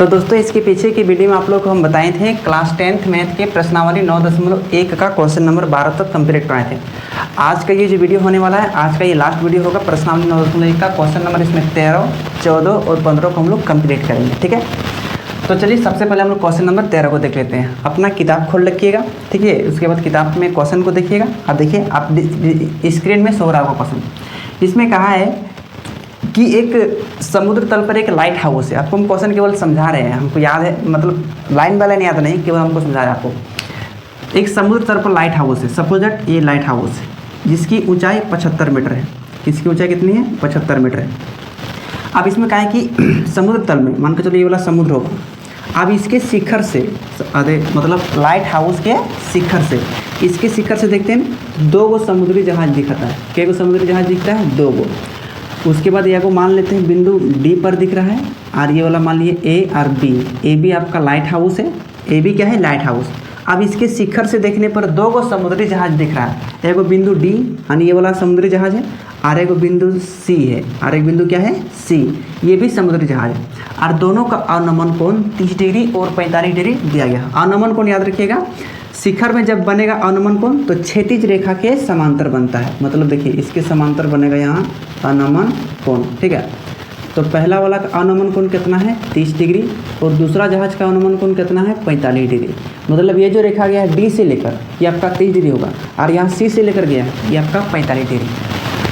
तो दोस्तों इसके पीछे की वीडियो में आप लोग को हम बताए थे क्लास 10th मैथ के प्रश्नावली 9.1 का क्वेश्चन नंबर 12 तक कंप्लीट कराए थे। आज का ये जो वीडियो होने वाला है, आज का ये लास्ट वीडियो होगा। प्रश्नावली 9.1 का क्वेश्चन नंबर इसमें 13, 14 और 15 को हम लोग कंप्लीट करेंगे। ठीक है, तो चलिए सबसे पहले हम लोग क्वेश्चन नंबर 13 को देख लेते हैं। अपना किताब खोल रखिएगा, ठीक है। उसके बाद किताब में क्वेश्चन को देखिएगा। अब देखिए, आप स्क्रीन में शो रहा होगा क्वेश्चन। इसमें कहा है कि एक समुद्र तल पर एक लाइट हाउस है। आपको हम क्वेश्चन केवल समझा रहे हैं, हमको याद है, मतलब लाइन बाय लाइन याद नहीं, केवल हमको समझा रहे हैं आपको। एक समुद्र तल पर लाइट हाउस है। सपोज दैट ये लाइट हाउस है जिसकी ऊंचाई 75 मीटर है। इसकी ऊंचाई कितनी है? 75 मीटर है। अब इसमें कहा है कि समुद्र तल में, मान के चलो ये वाला समुद्र होगा। अब इसके शिखर से, मतलब लाइट हाउस के शिखर से, इसके शिखर से देखते हैं 2 गो समुद्री जहाज दिखता है। कै गो समुद्री जहाज दिखता है? 2 गो। उसके बाद ये को मान लेते हैं बिंदु डी पर दिख रहा है, और ये वाला मान लिए ए और बी। ए बी आपका लाइट हाउस है। ए बी क्या है? Light house. अब इसके शिखर से देखने पर 2 गो समुद्री जहाज दिख रहा है। एक बिंदु डी यानी ये वाला समुद्री जहाज है, और एक बिंदु सी है, और एक बिंदु क्या है? सी। ये भी समुद्री जहाज है, और दोनों का अवनमन कोण 30 डिग्री और 45 डिग्री दिया गया। अवनमन कोण याद रखिएगा, शिखर में जब बनेगा अवनमन कोण तो क्षैतिज रेखा के समांतर बनता है। मतलब देखिए, इसके समांतर बनेगा यहाँ अवनमन कोण। ठीक है, तो पहला वाला का अवनमन कोण कितना है? 30 डिग्री, और दूसरा जहाज का अवनमन कोण कितना है? 45 डिग्री। मतलब ये जो रेखा गया है डी से लेकर, ये आपका 30 डिग्री होगा, और यहाँ सी से लेकर गया है, ये आपका 45 डिग्री।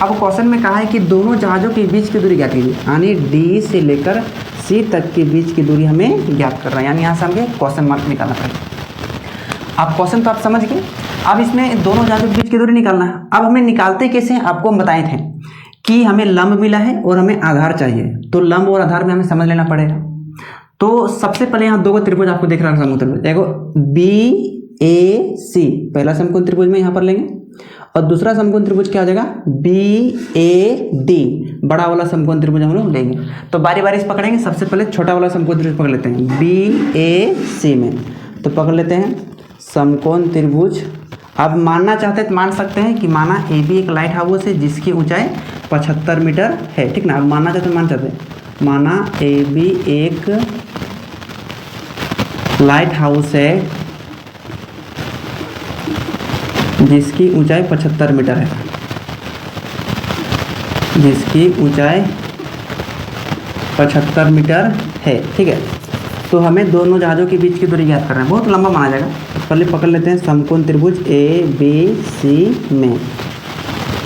अब क्वेश्चन में कहा है कि दोनों जहाज़ों के बीच की दूरी क्या कीजिए, यानी डी से लेकर सी तक के बीच की दूरी हमें ज्ञात करना है। यानी यहाँ से हमें क्वेश्चन मार्क निकालना पड़ेगा। अब क्वेश्चन तो आप समझ गए। अब इसमें दोनों जहाज़ों के बीच की दूरी निकालना है। अब हमें निकालते कैसे हैं, आपको हम बताए थे कि हमें लंब मिला है और हमें आधार चाहिए। तो लंब और आधार में हमें समझ लेना पड़ेगा। तो सबसे पहले यहाँ 2 त्रिभुज आपको देख रहा है, समकोण त्रिभुज। देखो बी ए सी, पहला समकोण त्रिभुज में यहाँ पर लेंगे, और दूसरा समकोण त्रिभुज क्या हो जाएगा? बी ए डी, बड़ा वाला समकोण त्रिभुज हम लोग लेंगे। तो बारी बारी से पकड़ेंगे। सबसे पहले छोटा वाला समकोण त्रिभुज पकड़ लेते हैं बी ए सी में। तो पकड़ लेते हैं समकोण त्रिभुज। अब मानना चाहते हैं तो मान सकते हैं कि माना ए बी एक लाइट हाउस है जिसकी ऊंचाई 75 मीटर है। ठीक ना, अब मानना चाहते हैं, मान चाहते हैं, माना ए बी एक लाइट हाउस है जिसकी ऊंचाई 75 मीटर है, जिसकी ऊंचाई 75 मीटर है। ठीक है, तो हमें दोनों जहाज़ों के बीच की दूरी ज्ञात करना है। बहुत लंबा माना जाएगा। पहले पकड़ लेते हैं समकोण त्रिभुज ए बी सी में।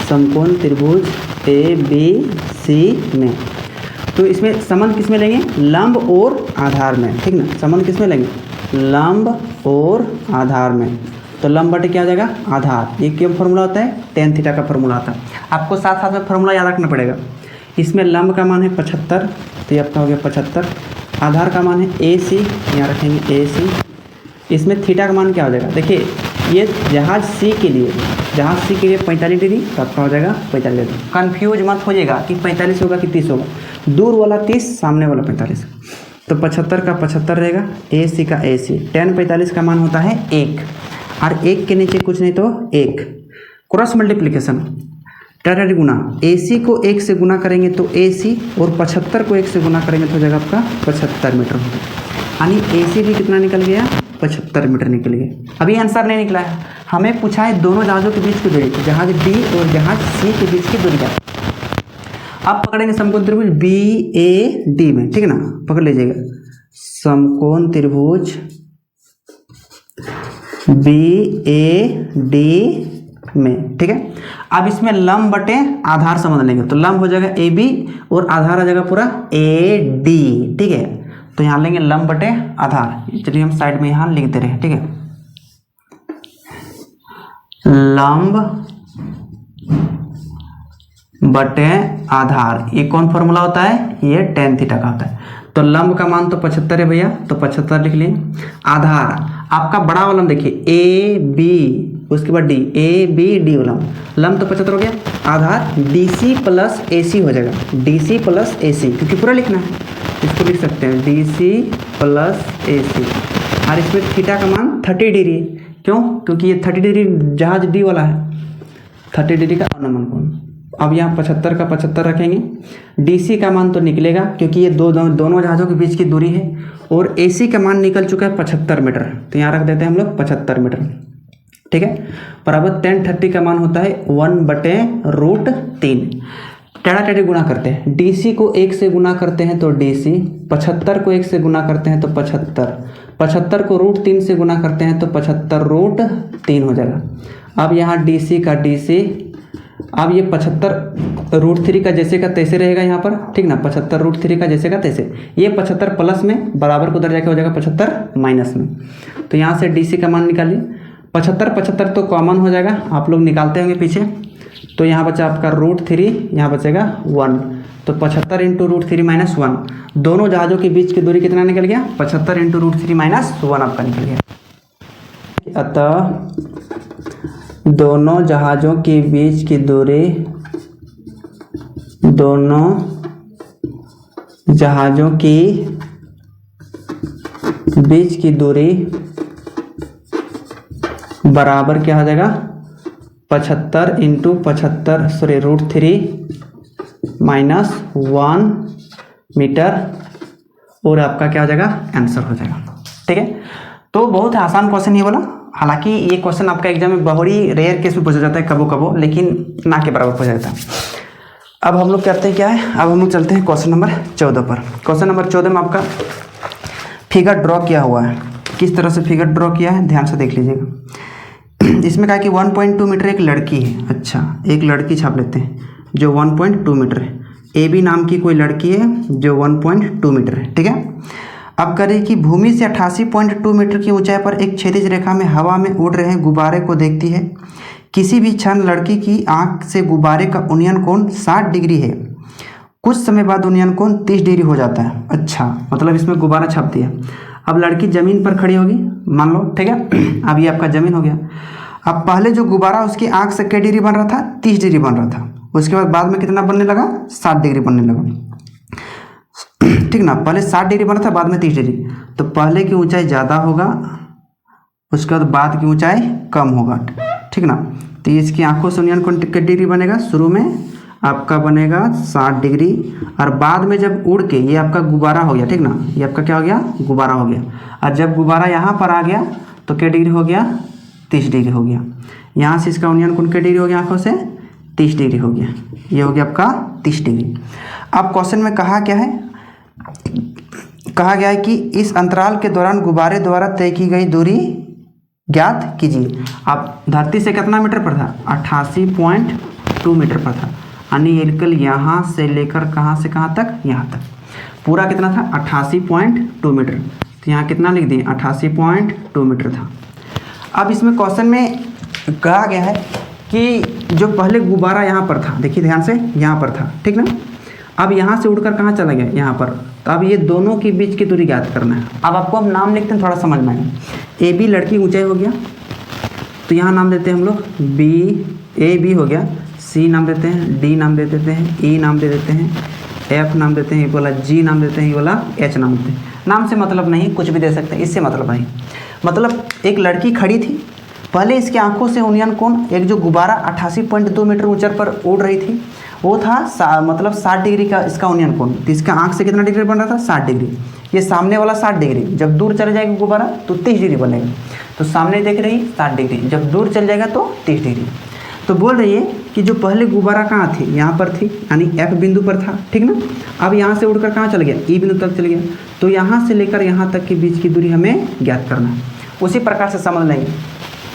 समकोण त्रिभुज ए बी सी में, तो इसमें संबंध किस में लेंगे? लंब और आधार में। ठीक ना, संबंध किस में लेंगे? लंब और आधार में। तो लंब बटे क्या आ जाएगा? आधार। ये क्यों फॉर्मूला होता है? tan थीटा का फॉर्मूला आता है। आपको साथ साथ में फॉर्मूला याद रखना पड़ेगा। इसमें लंब का मान है 75, तो ये आपका हो गया 75। आधार का मान है ए सी, यहाँ रखेंगे ए सी। इसमें थीटा का मान क्या हो जाएगा? देखिए, ये जहाज सी के लिए 45 डिग्री, तो आपका हो जाएगा 45 डिग्री। कन्फ्यूज मत हो जाएगा कि 45 होगा कि 30 होगा। दूर वाला 30, सामने वाला 45। तो 75 का 75 रहेगा, ए सी का ए सी। tan 45 का मान होता है 1, और 1 के नीचे कुछ नहीं तो 1। क्रॉस मल्टीप्लिकेशन, डायरेक्ट गुना। ए सी को 1 से गुना करेंगे तो ए सी, और 75 को 1 से गुना करेंगे तो हो जाएगा आपका 75 मीटर। यानी ए सी भी कितना निकल गया? 75 मीटर निकल गया। अभी आंसर नहीं निकला है, हमें पूछा है दोनों जहाज़ों के बीच की दूरी, जहाज डी और जहाज सी के बीच की दूरी क्या। अब पकड़ेंगे समकोण त्रिभुज बी ए डी में। ठीक है ना, पकड़ लीजिएगा समकोण त्रिभुज बी ए डी में। ठीक है, अब इसमें लंब बटे आधार समझ लेंगे। तो लंब हो जाएगा ए बी, और आधार आ जाएगा पूरा ए डी। ठीक है, तो यहाँ लेंगे लंब बटे आधार। चलिए हम साइड में यहाँ लिख दे रहे हैं। ठीक है, लंब बटे आधार, ये कौन फॉर्मूला होता है? ये tan थीटा का होता है। तो लंब का मान तो 75 है भैया, तो 75 लिख लिए। आधार आपका बड़ा वाला देखिए ए बी, उसके बाद डी, ए बी डी वाला लंब तो 75 हो गया। आधार डी सी प्लस ए सी हो जाएगा, डी सी प्लस ए सी, क्योंकि पूरा लिखना है। इसको लिख सकते हैं डी सी प्लस ए सी, और इसमें थीटा का मान 30 डिग्री। क्यों? क्योंकि ये 30 डिग्री जहाज डी वाला है, 30 डिग्री का अवनमन कोण। अब यहाँ 75 का 75 रखेंगे। DC का मान तो निकलेगा क्योंकि ये दोनों जहाज़ों के बीच की दूरी है, और AC का मान निकल चुका है 75 मीटर, तो यहाँ रख देते हैं हम लोग 75 मीटर, ठीक है। बराबर tan 30 का मान होता है 1/√3। टेढ़ा टेढ़ी गुणा करते हैं, DC को 1 से गुना करते हैं तो DC, 75 को 1 से गुना करते हैं तो 75, 75 को √3 से गुना करते हैं तो 75√3 हो जाएगा। अब यहाँ DC का DC, अब ये 75√3 का जैसे का तैसे रहेगा यहाँ पर, ठीक ना, 75√3 का जैसे का तैसे, ये 75 प्लस में बराबर को उधर जाके हो जाएगा 75 माइनस में। तो यहाँ से DC का मान निकालिए, 75 तो कॉमन हो जाएगा, आप लोग निकालते होंगे पीछे, तो यहाँ बचा आपका √3, यहाँ बचेगा 1, तो 75 × √3 - 1, दोनों जहाज़ों के बीच की दूरी कितना निकल गया, 75 × √3 - 1 आपका निकल गया। अतः दोनों जहाज़ों के बीच की दूरी, दोनों जहाज़ों की बीच की दूरी बराबर क्या हो जाएगा, 75 × 75 सॉरी √3 - 1 मीटर, और आपका क्या हो जाएगा, आंसर हो जाएगा, ठीक है। तो बहुत आसान क्वेश्चन ये बोला, हालांकि ये क्वेश्चन आपका एग्जाम में बहुत ही रेयर केस में पूछा जाता है, कबो कबो, लेकिन ना के बराबर पूछा जाता है। अब हम लोग करते हैं क्या है, अब हम लोग चलते हैं क्वेश्चन नंबर 14 पर। क्वेश्चन नंबर 14 में आपका फिगर ड्रॉ किया हुआ है। किस तरह से फिगर ड्रॉ किया है ध्यान से देख लीजिएगा। इसमें कहा कि 1.2 मीटर एक लड़की है, अच्छा एक लड़की छाप लेते हैं जो 1.2 मीटर है, AB नाम की कोई लड़की है जो 1.2 मीटर है, ठीक है। अब करें कि भूमि से 88.2 मीटर की ऊंचाई पर एक क्षैतिज रेखा में हवा में उड़ रहे गुब्बारे को देखती है। किसी भी क्षण लड़की की आंख से गुब्बारे का उन्नयन कोण 60 डिग्री है, कुछ समय बाद उन्नयन कोण 30 डिग्री हो जाता है। अच्छा, मतलब इसमें गुब्बारा छाप दिया। अब लड़की ज़मीन पर खड़ी होगी मान लो, ठीक है। अब ये आपका ज़मीन हो गया। अब पहले जो गुब्बारा उसकी आंख से क्या डिग्री बन रहा था, 30 डिग्री बन रहा था, उसके बाद में कितना बनने लगा, 60 डिग्री बनने लगा, ठीक ना। पहले 60 डिग्री बना था, बाद में 30 डिग्री, तो पहले की ऊंचाई ज़्यादा होगा, उसके बाद की ऊंचाई कम होगा, ठीक ना। तो इसकी आंखों से उन्नयन कोण कितनी डिग्री बनेगा, शुरू में आपका बनेगा 60 डिग्री, और बाद में जब उड़ के ये आपका गुब्बारा हो गया, ठीक ना, ये आपका क्या हो गया, गुब्बारा हो गया। और जब गुब्बारा यहाँ पर आ गया तो क्या डिग्री हो गया, 30 डिग्री हो गया। यहाँ से इसका उन्नयन कोण कितनी डिग्री हो गया, आंखों से 30 डिग्री हो गया, ये हो गया आपका 30 डिग्री। अब क्वेश्चन में कहा क्या है, कहा गया है कि इस अंतराल के दौरान गुब्बारे द्वारा तय की गई दूरी ज्ञात कीजिए। अब धरती से कितना मीटर पर था, 88.2 मीटर पर था, यानी बिल्कुल यहाँ से लेकर कहाँ से कहाँ तक, यहाँ तक पूरा कितना था, 88.2 मीटर। तो यहाँ कितना लिख दिए, 88.2 मीटर था। अब इसमें क्वेश्चन में कहा गया है कि जो पहले गुब्बारा यहाँ पर था, देखिए ध्यान से, यहाँ पर था, ठीक ना। अब यहाँ से उड़कर कहाँ चला गया, यहाँ पर, तो अब ये दोनों के बीच की दूरी ज्ञात करना है। अब आपको हम नाम लिखते हैं, थोड़ा समझ में आएगा। AB लड़की ऊंचाई हो गया, तो यहाँ नाम देते हैं हम लोग AB हो गया, C नाम देते हैं, D नाम दे देते हैं, E नाम दे देते हैं, F नाम देते हैं, ये वाला G नाम देते हैं, ये वाला H नाम देते हैं। नाम से मतलब नहीं, कुछ भी दे सकते हैं, इससे मतलब नहीं। मतलब एक लड़की खड़ी थी, पहले इसकी आंखों से उन्नयन कोण, एक जो गुब्बारा 88.2 मीटर ऊंचाई पर उड़ रही थी वो था मतलब 60 डिग्री का इसका उन्नयन कोण। तो इसका आंख से कितना डिग्री बन रहा था, 60 डिग्री। ये सामने वाला 60 डिग्री, जब दूर चले जाएगा गुब्बारा तो 30 डिग्री बनेगा। तो सामने देख रही 60 डिग्री, जब दूर चल जाएगा तो 30 डिग्री। तो बोल रही है कि जो पहले गुब्बारा कहाँ थी, यहाँ पर थी, यानी F बिंदु पर था, ठीक ना। अब यहाँ से उड़कर कहाँ चल गया, E बिंदु तक चल गया। तो यहाँ से लेकर यहाँ तक के बीच की दूरी हमें ज्ञात करना है। उसी प्रकार से समझ लेंगे,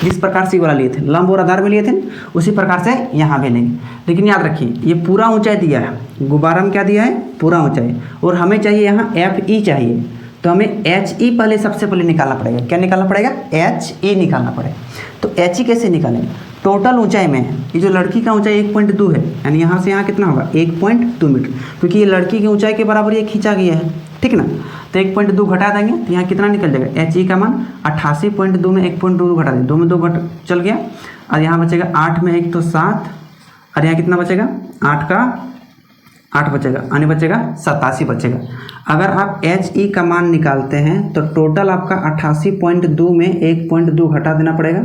जिस प्रकार से वाला लिए थे, लंब और आधार में लिए थे, उसी प्रकार से यहाँ भी लेंगे। लेकिन याद रखिए, ये पूरा ऊंचाई दिया है, गुब्बारा में क्या दिया है, पूरा ऊंचाई, और हमें चाहिए यहाँ FE चाहिए। तो हमें HE पहले सबसे पहले निकालना पड़ेगा। क्या निकालना पड़ेगा, HE निकालना पड़ेगा। तो HE कैसे निकालेंगे, टोटल ऊंचाई में ये जो लड़की का ऊंचाई 1.2 है, यानी यहाँ से यहाँ कितना होगा 1.2 मीटर, क्योंकि ये लड़की की ऊंचाई के बराबर ये खींचा गया है, ठीक ना। तो 1.2 घटा देंगे तो यहाँ कितना निकल जाएगा, HE का मान 88.2 में 1.2 घटा देंगे, 2 में 2 घट चल गया, और यहाँ बचेगा 8 में 1 तो 7, और यहाँ कितना बचेगा 8 का 8 बचेगा, यानी बचेगा 87 बचेगा। अगर आप एच ई का मान निकालते हैं तो टोटल आपका 88.2 में 1.2 घटा देना पड़ेगा,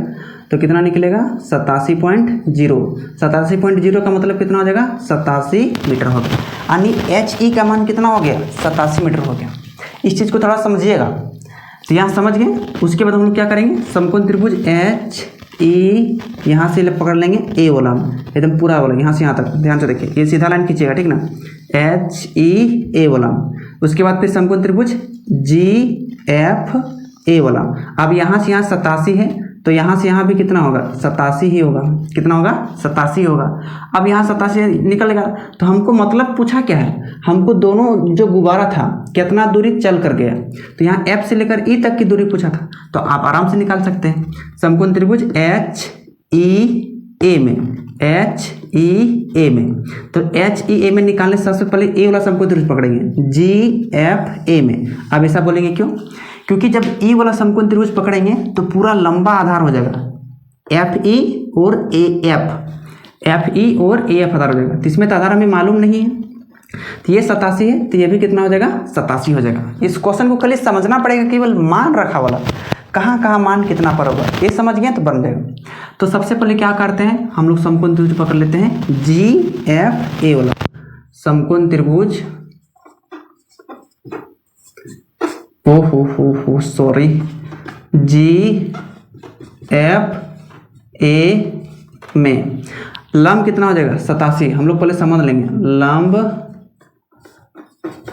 तो कितना निकलेगा 87.0। 87.0 का मतलब कितना हो जाएगा 87 मीटर हो गया, यानी एच ई का मान कितना हो गया 87 मीटर हो गया। इस चीज़ को थोड़ा समझिएगा। तो यहाँ समझ गए, उसके बाद हम लोग क्या करेंगे, समकोण त्रिभुज एच ई यहाँ से पकड़ लेंगे ए वाला एकदम पूरा वाला, यहाँ से यहाँ तक ध्यान से देखिए, ये सीधा लाइन खींचेगा, ठीक ना, एच ई ए वाला। उसके बाद फिर समकोण त्रिभुज जी एफ ए वाला। अब यहाँ से यहाँ 87 है, तो यहाँ से यहाँ भी कितना होगा 87 ही होगा, कितना होगा 87 होगा। अब यहाँ 87 निकलेगा, तो हमको मतलब पूछा क्या है, हमको दोनों जो गुब्बारा था कितना दूरी चल कर गया, तो यहाँ F से लेकर E तक की दूरी पूछा था, तो आप आराम से निकाल सकते हैं। समकोण त्रिभुज एच ई ए में, एच ई ए में, तो एच ई ए में निकालने से सबसे पहले ए वाला समकोण त्रिभुज पकड़ेंगे, जी एफ ए में। अब ऐसा बोलेंगे क्यों, क्योंकि जब ई वाला समकोण त्रिभुज पकड़ेंगे तो पूरा लंबा आधार हो जाएगा, एफ ई और ए एफ, एफ ई और ए एफ आधार हो जाएगा। तो इसमें तो आधार हमें मालूम नहीं है, तो ये 87 है, तो ये भी कितना हो जाएगा 87 हो जाएगा। इस क्वेश्चन को खाली समझना पड़ेगा, केवल मान रखा वाला कहाँ कहाँ मान कितना पर होगा, ये समझ गए तो बन जाएगा। तो सबसे पहले क्या करते हैं, हम लोग समकोण त्रिभुज पकड़ लेते हैं जी एफ ए वाला समकोण त्रिभुज, ओ सॉरी, जी एफ ए में लंब कितना हो जाएगा 87। हम लोग पहले समझ लेंगे, लंब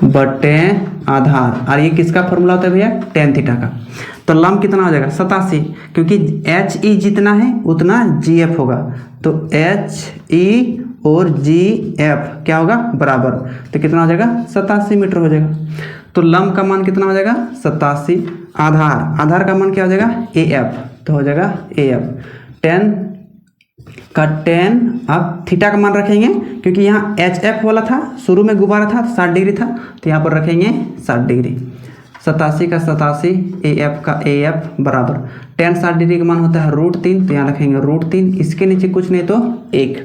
बटे आधार, और ये किसका फॉर्मूला होता है भैया, tan थीटा का। तो लंब कितना हो जाएगा 87, क्योंकि एच ई जितना है उतना जी एफ होगा, तो एच ई और जी एफ क्या होगा बराबर, तो कितना हो जाएगा 87 मीटर हो जाएगा। तो लंब का मान कितना हो जाएगा 87, आधार, आधार का मान क्या हो जाएगा ए एफ, तो हो जाएगा ए एफ, tan का tan। अब थीटा का मान रखेंगे, क्योंकि यहाँ एच एफ वाला था, शुरू में गुब्बारा था 60 डिग्री था, तो यहाँ पर रखेंगे 60 डिग्री। 87 का 87, ए एफ का ए एफ बराबर tan 60 डिग्री का मान होता है √3, तो यहाँ रखेंगे √3, इसके नीचे कुछ नहीं तो 1।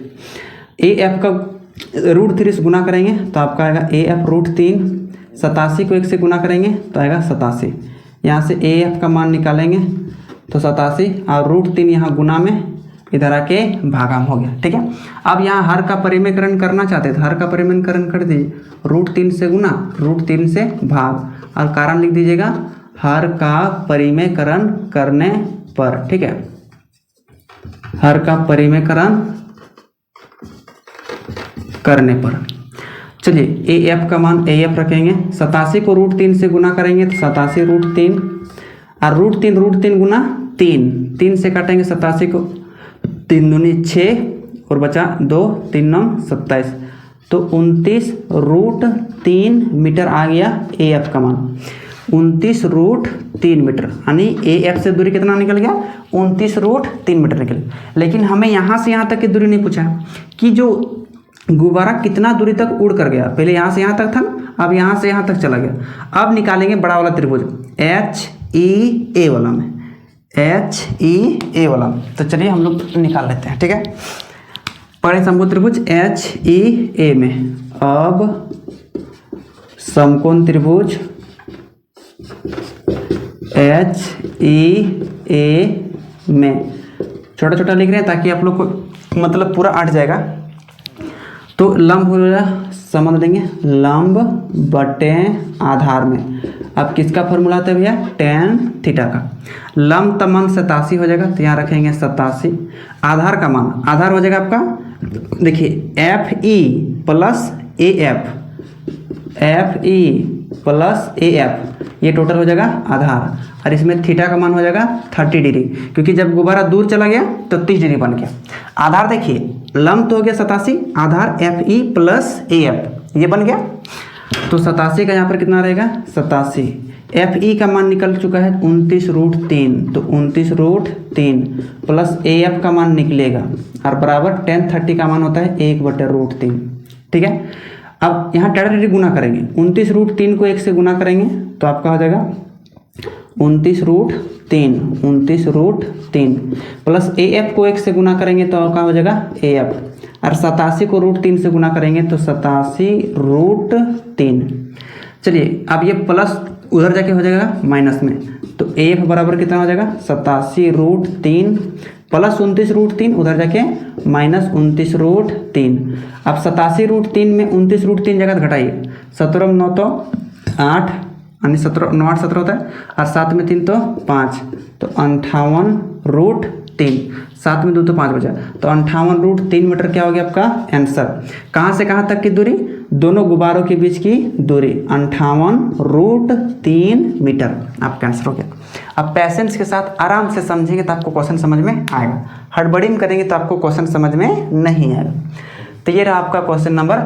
ए एफ का √3 से गुना करेंगे तो आपका आएगा ए एफ √3, 87 को 1 से गुना करेंगे तो आएगा 87। यहाँ से ए एफ का मान निकालेंगे तो 87, और √3 यहाँ गुना में इधर आके भागाम हो गया, ठीक है। अब यहाँ हर का परिमेयकरण करना चाहते थे, हर का परिमेयकरण कर दीजिए, √3 से गुना, √3 से भाग, और कारण लिख दीजिएगा हर का परिमेयकरण करने पर, ठीक है, हर का परिमेयकरण करने पर। चलिए ए एफ का मान ए एफ रखेंगे, 87 को √3 से गुना करेंगे तो 87 √3, और √3 गुना 3 से काटेंगे 87 को, 3 दूनी 6 और बचा 2, 3 9 27, तो 29 √3 मीटर आ गया ए एफ का मान, 29 √3 मीटर, यानी ए एफ से दूरी कितना निकल गया 29 √3 मीटर निकल। लेकिन हमें यहाँ से यहाँ तक की दूरी नहीं पूछा कि जो गुब्बारा कितना दूरी तक उड़ कर गया, पहले यहाँ से यहाँ तक था, अब यहाँ से यहाँ तक चला गया। अब निकालेंगे बड़ा वाला त्रिभुज एच ई ए वाला में, एच ई ए वाला, तो चलिए हम लोग निकाल लेते हैं, ठीक है। पहले समकोण त्रिभुज एच ई ए में, अब समकोण त्रिभुज एच ई ए में छोटा छोटा लिख रहे हैं ताकि आप लोग को मतलब पूरा अट जाएगा। तो लंब हो जाएगा, समझ लेंगे लंब बटे आधार में। अब किसका फॉर्मूला आता है भैया tan थीटा का। लंब का मान 87 हो जाएगा, तो यहाँ रखेंगे 87। आधार का मान, आधार हो जाएगा आपका देखिए F E plus A F, F E plus A F, ये टोटल हो जाएगा आधार, और इसमें थीटा का मान हो जाएगा 30 डिग्री, क्योंकि जब गुब्बारा दूर चला गया तो 30 डिग्री बन गया। आधार देखिए लंब तो हो गया 87, आधार F E plus A F ये बन गया, तो 87 का यहाँ पर कितना रहेगा 87। एफ ई का मान निकल चुका है 29√3, तो 29√3 प्लस ए एफ का मान निकलेगा, और बराबर tan 30 का मान होता है 1/√3, ठीक है। अब यहाँ डायरेक्टली गुना करेंगे, 29√3 को 1 से गुना करेंगे तो आपका हो जाएगा 29√3 प्लस ए एफ को 1 से गुना करेंगे तो आपका हो जाएगा ए एफ, और 87 को √3 से गुना करेंगे तो 87√3। चलिए अब ये प्लस उधर जाके हो जाएगा माइनस में, तो एफ बराबर कितना हो जाएगा 87√3 प्लस 29√3 उधर जाके माइनस 29√3। अब 87√3 में 29√3 जगह घटाइए, 17 9 तो 8 यानी 17 9 8 17 होता है, और 7 में 3 तो 5, तो 58√3, 7 में 2 तो 5 बचा, तो 58√3 मीटर क्या हो गया आपका आंसर। कहाँ से कहाँ तक की दूरी, दोनों गुब्बारों के बीच की दूरी 58√3 मीटर आपका आंसर हो गया। अब पैसेंस के साथ आराम से समझेंगे तो आपको क्वेश्चन समझ में आएगा, हड़बड़ी में करेंगे तो आपको क्वेश्चन समझ में नहीं आएगा। तो ये रहा आपका क्वेश्चन नंबर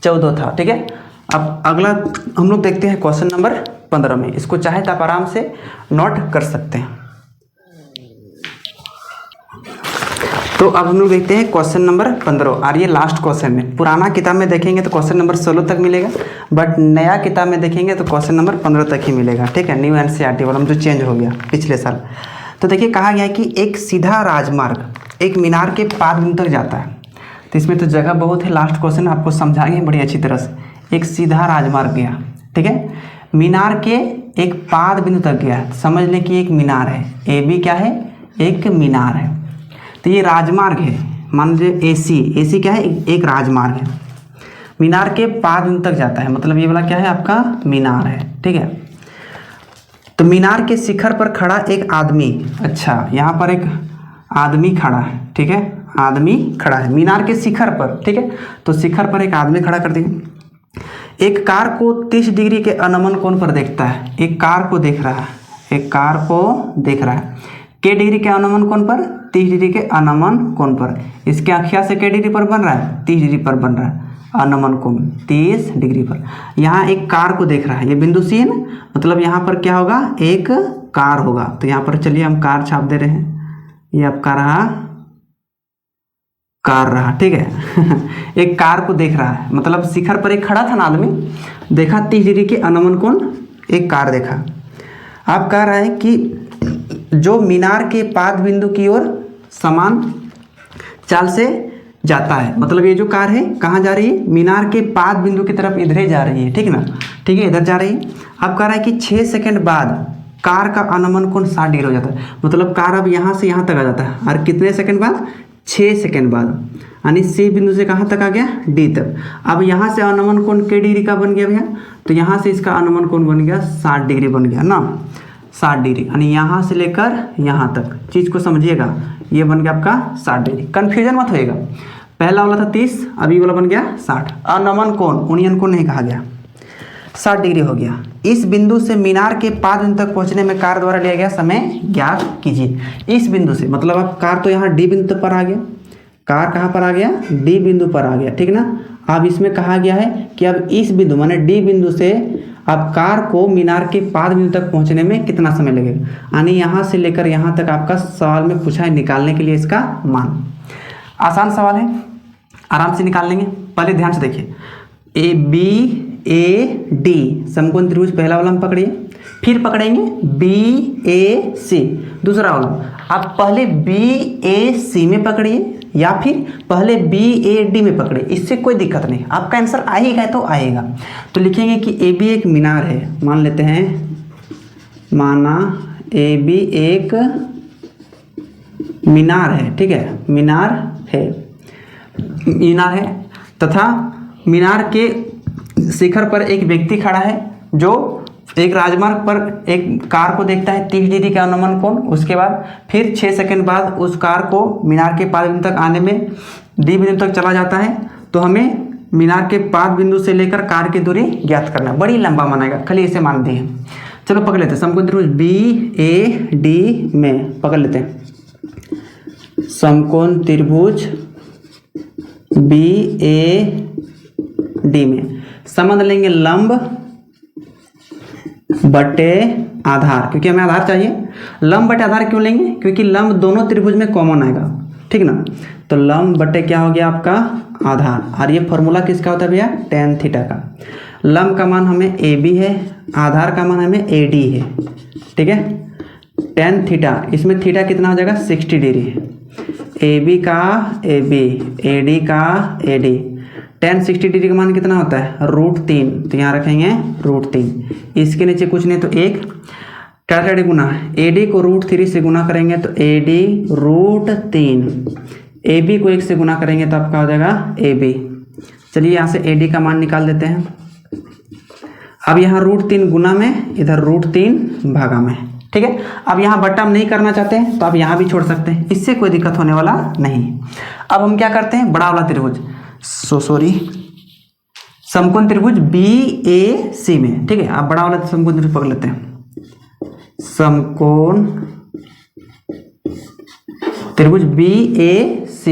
14 था, ठीक है। अब अगला हम लोग देखते हैं क्वेश्चन नंबर 15 में, इसको चाहे तो आप आराम से नोट कर सकते हैं। तो अब हम लोग देखते हैं क्वेश्चन नंबर 15, और ये लास्ट क्वेश्चन है। पुराना किताब में देखेंगे तो क्वेश्चन नंबर 16 तक मिलेगा, बट नया किताब में देखेंगे तो क्वेश्चन नंबर 15 तक ही मिलेगा, ठीक है। न्यू एनसीईआरटी वाला जो चेंज हो गया पिछले साल। तो देखिए कहा गया है कि एक सीधा राजमार्ग एक मीनार के पाद बिंदु तक जाता है। तो इसमें तो जगह बहुत है, लास्ट क्वेश्चन आपको समझाएंगे बड़ी अच्छी तरह से। एक सीधा राजमार्ग गया, ठीक है, मीनार के एक पाद बिंदु तक गया, समझ लें कि एक मीनार है, ए बी क्या है, एक मीनार है। तो ये राजमार्ग है, मान लीजिए AC क्या है, एक राजमार्ग है, मीनार के पाद बिंदु तक जाता है, मतलब ये वाला क्या है आपका मीनार है, ठीक है। तो मीनार के शिखर पर खड़ा एक आदमी, अच्छा यहाँ पर एक आदमी खड़ा है, ठीक है, आदमी खड़ा है मीनार के शिखर पर, ठीक है। तो शिखर पर एक आदमी खड़ा कर दिया, एक कार को 30 डिग्री के अनमन कोण पर देखता है, एक कार को देख रहा है, एक कार को देख रहा है के डिग्री के अनमन कोण पर, 30 डिग्री के अनमन कोण पर। इसके आँखिया से के डिग्री पर बन रहा है, 30 डिग्री पर बन रहा है अनमन कोण 30 डिग्री पर। यहाँ एक कार को देख रहा है, ये बिंदु सी है ना, मतलब यहाँ पर क्या होगा, एक कार होगा। तो यहाँ पर चलिए हम कार छाप दे रहे हैं, ये आपका रहा कार रहा, ठीक है। एक कार को देख रहा है, मतलब शिखर पर एक खड़ा था ना आदमी, देखा 30 डिग्री के अनमन कोण, एक कार देखा। आप कह रहे हैं कि जो मीनार के पाद बिंदु की ओर समान चाल से जाता है, मतलब ये जो कार है कहाँ जा रही है, मीनार के पाद बिंदु की तरफ इधर ही जा रही है, ठीक है ना, ठीक है, इधर जा रही है। अब कह रहा है कि 6 सेकंड बाद कार का अनमन कोण 60 डिग्री हो जाता है, मतलब कार अब यहाँ से यहाँ तक आ जाता है, और कितने सेकंड बाद, 6 सेकंड बाद, यानी सी बिंदु से कहाँ तक आ गया, डी तक। अब यहाँ से अनमन कोण के डिग्री का बन गया भैया, तो यहाँ से इसका अनमन कोण बन गया 60 डिग्री बन गया ना, 60 डिग्री, यानी यहाँ से लेकर यहाँ तक, चीज़ को समझिएगा, ये बन गया आपका 60 डिग्री, कन्फ्यूजन मत होएगा। पहला वाला था 30, अभी वाला बन गया 60। अनमन कोण, उन्नयन कोण नहीं कहा गया, 60 डिग्री हो गया। इस बिंदु से मीनार के पाद बिंदु तक पहुंचने में कार द्वारा लिया गया समय ज्ञात कीजिए। इस बिंदु से मतलब अब कार तो यहाँ डी बिंदु पर आ गया, कार कहाँ पर आ गया, डी बिंदु पर आ गया, ठीक ना। अब इसमें कहा गया है कि अब इस बिंदु माने डी बिंदु से अब कार को मीनार के पाद बिंदु तक पहुंचने में कितना समय लगेगा, यानी यहाँ से लेकर यहाँ तक आपका सवाल में पूछा है, निकालने के लिए इसका मान। आसान सवाल है, आराम से निकाल लेंगे। पहले ध्यान से देखिए, ABAD समकोण त्रिभुज पहला वाला हम पकड़िए, फिर पकड़ेंगे BAC दूसरा वाला। आप पहले BAC में पकड़िए या फिर पहले BAD में पकड़िए, इससे कोई दिक्कत नहीं, आपका आंसर आएगा तो आएगा। तो लिखेंगे कि AB एक मीनार है, मान लेते हैं, माना AB एक मीनार है, ठीक है, मीनार है तथा मीनार के शिखर पर एक व्यक्ति खड़ा है जो एक राजमार्ग पर एक कार को देखता है 30 डिग्री का अनुमान कोण, उसके बाद फिर 6 सेकंड बाद उस कार को मीनार के पाद बिंदु तक आने में डी बिंदु तक चला जाता है। तो हमें मीनार के पाद बिंदु से लेकर कार की दूरी ज्ञात करना, बड़ी लंबा मानेगा, खाली इसे मान दिए। चलो पकड़ लेते हैं, समकोण त्रिभुज BAD में पकड़ लेते हैं, समकोण त्रिभुज BAD में संबंध लेंगे लंब बटे आधार, क्योंकि हमें आधार चाहिए। लंब बटे आधार क्यों लेंगे, क्योंकि लंब दोनों त्रिभुज में कॉमन आएगा, ठीक ना। तो लंब बटे क्या हो गया आपका आधार, और ये फॉर्मूला किसका होता है भैया, tan थीटा का। लंब का मान हमें AB है, आधार का मान हमें AD है, ठीक है। tan थीटा, इसमें थीटा कितना हो जाएगा 60 डिग्री है, ए बी का ए बी, ए डी का ए डी। tan 60 डिग्री का मान कितना होता है? √3, तो यहाँ रखेंगे √3। इसके नीचे कुछ नहीं तो एक क्या करेंगे गुना, ए डी को √3 से गुना करेंगे तो ए डी √3, ए बी को 1 से गुना करेंगे तो आपका हो जाएगा ए बी। चलिए यहाँ से ए डी का मान निकाल देते हैं। अब यहाँ √3 गुना में, इधर √3 भागा में, ठीक है। अब यहाँ बट्टा हम नहीं करना चाहते हैं तो आप यहाँ भी छोड़ सकते हैं, इससे कोई दिक्कत होने वाला नहीं। अब हम क्या करते हैं, बड़ा वाला त्रिभुज समकोण त्रिभुज BAC में, ठीक है। आप बड़ा वाला समकोण त्रिभुज पकड़ लेते हैं, समकोण त्रिभुज BAC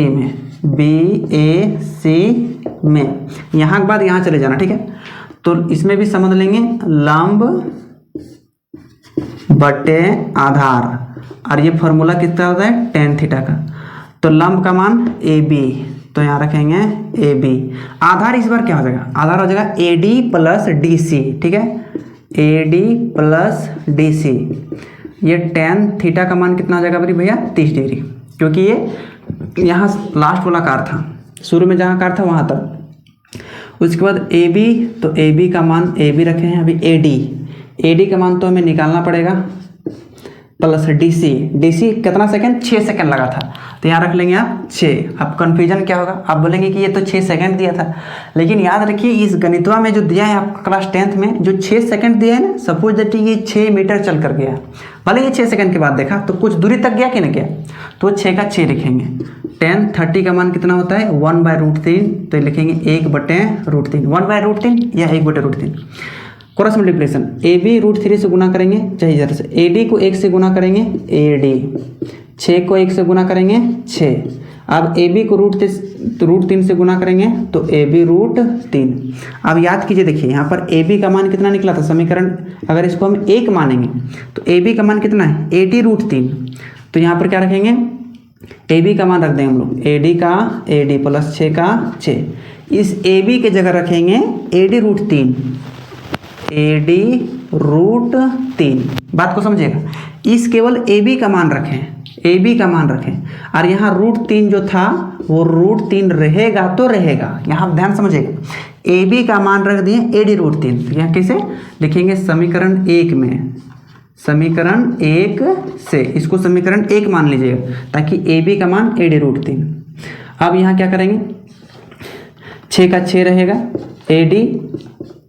में, यहाँ के बाद यहाँ चले जाना, ठीक है। तो इसमें भी समझ लेंगे लंब बटे आधार, और ये फॉर्मूला कितना होता है tan थीटा का। तो लंब का मान AB, तो यहाँ रखेंगे AB। आधार इस बार क्या हो जाएगा, आधार हो जाएगा AD प्लस DC, ठीक है, AD प्लस DC। ये tan थीटा का मान कितना हो जाएगा भाई भैया 30 डिग्री, क्योंकि ये यहाँ लास्ट वाला कार था, शुरू में जहाँ कार था वहाँ तक। उसके बाद AB, तो AB का मान AB रखे हैं। अभी AD का मान तो हमें निकालना पड़ेगा, प्लस DC कितना सेकंड, 6 सेकंड लगा था, तो यहाँ रख लेंगे आप 6। अब कन्फ्यूजन क्या होगा, आप बोलेंगे कि ये तो 6 सेकंड दिया था, लेकिन याद रखिए इस गणितवा में जो दिया है आपका क्लास 10th में, जो 6 सेकंड दिया है ना, सपोज दैट ये 6 मीटर चल कर गया, भले ये 6 सेकंड के बाद देखा तो कुछ दूरी तक गया कि नहीं गया, तो 6 का 6 लिखेंगे। tan 30 का मान कितना होता है 1/√3, तो लिखेंगे 1/√3, 1/√3 या 1/√3। क्रॉस मल्टीप्लिकेशन, AB √3 से गुना करेंगे, चाहे इधर से AD को 1 से गुना करेंगे AD, 6 को 1 से गुना करेंगे 6। अब AB को √3 से गुना करेंगे तो AB √3। अब याद कीजिए, देखिए यहाँ पर AB का मान कितना निकला था समीकरण, अगर इसको हम 1 मानेंगे तो AB का मान कितना है AD √3, तो यहाँ पर क्या रखेंगे AB का मान रख देंगे हम लोग AD का AD प्लस 6 का 6। इस AB के जगह रखेंगे AD √3, AD √3। बात को समझिएगा, इस केवल AB का मान रखें, AB का मान रखें, और यहाँ √3 जो था वो √3 रहेगा तो रहेगा। यहाँ ध्यान समझिएगा, AB का मान रख दिए AD √3, तो यहाँ कैसे लिखेंगे समीकरण 1 में, समीकरण 1 से इसको समीकरण 1 मान लीजिएगा, ताकि AB का मान AD √3। अब यहाँ क्या करेंगे, 6 का 6 रहेगा AD,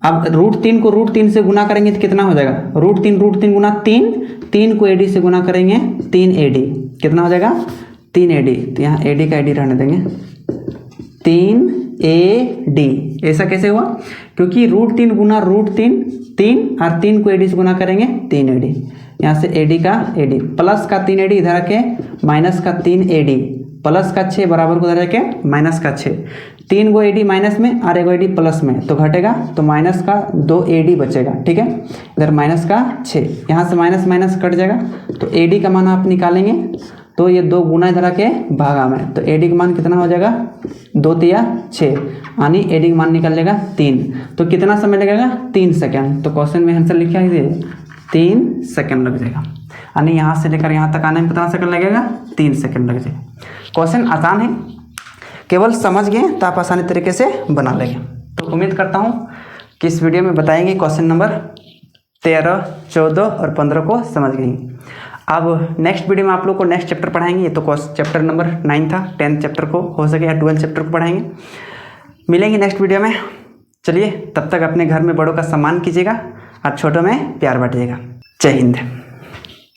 अब √3 को √3 से गुना करेंगे तो कितना हो जाएगा, √3 गुना 3 को AD से गुना करेंगे 3 AD, कितना हो जाएगा 3 AD। तो यहाँ AD का AD रहने देंगे 3 AD। ऐसा कैसे हुआ, क्योंकि √3 गुना √3 3, और 3 को AD से गुना करेंगे 3 AD। यहाँ से AD का AD प्लस का 3 AD इधर रखे, माइनस का 3 AD प्लस का 6 बराबर को इधर रखे माइनस का 6। 3 गो AD माइनस में और 1 गो AD प्लस में, तो घटेगा तो माइनस का 2 AD बचेगा, ठीक है। इधर माइनस का 6, यहाँ से माइनस माइनस कट जाएगा, तो AD का मान आप निकालेंगे तो ये 2 गुना इधर के भागा में, तो AD का मान कितना हो जाएगा 2 तिया 6, यानी AD का मान निकल जाएगा 3। तो कितना समय लगेगा 3 सेकेंड। तो क्वेश्चन में आंसर लिखा है 3 सेकेंड लग जाएगा, यानी यहाँ से लेकर यहाँ तक आने में कितना सेकंड लगेगा 3 सेकंड लग जाएगा। क्वेश्चन आसान है, केवल समझ गए तो आप आसानी तरीके से बना लेंगे। तो उम्मीद करता हूँ कि इस वीडियो में बताएंगे क्वेश्चन नंबर 13, 14 और 15 को समझ गई। अब नेक्स्ट वीडियो में आप लोग को नेक्स्ट चैप्टर पढ़ाएंगे, ये तो चैप्टर नंबर 9 था, 10th चैप्टर को हो सके या 12th चैप्टर को पढ़ाएंगे। मिलेंगे नेक्स्ट वीडियो में। चलिए तब तक अपने घर में बड़ों का सम्मान कीजिएगा और छोटों में प्यार बांटिएगा। जय हिंद।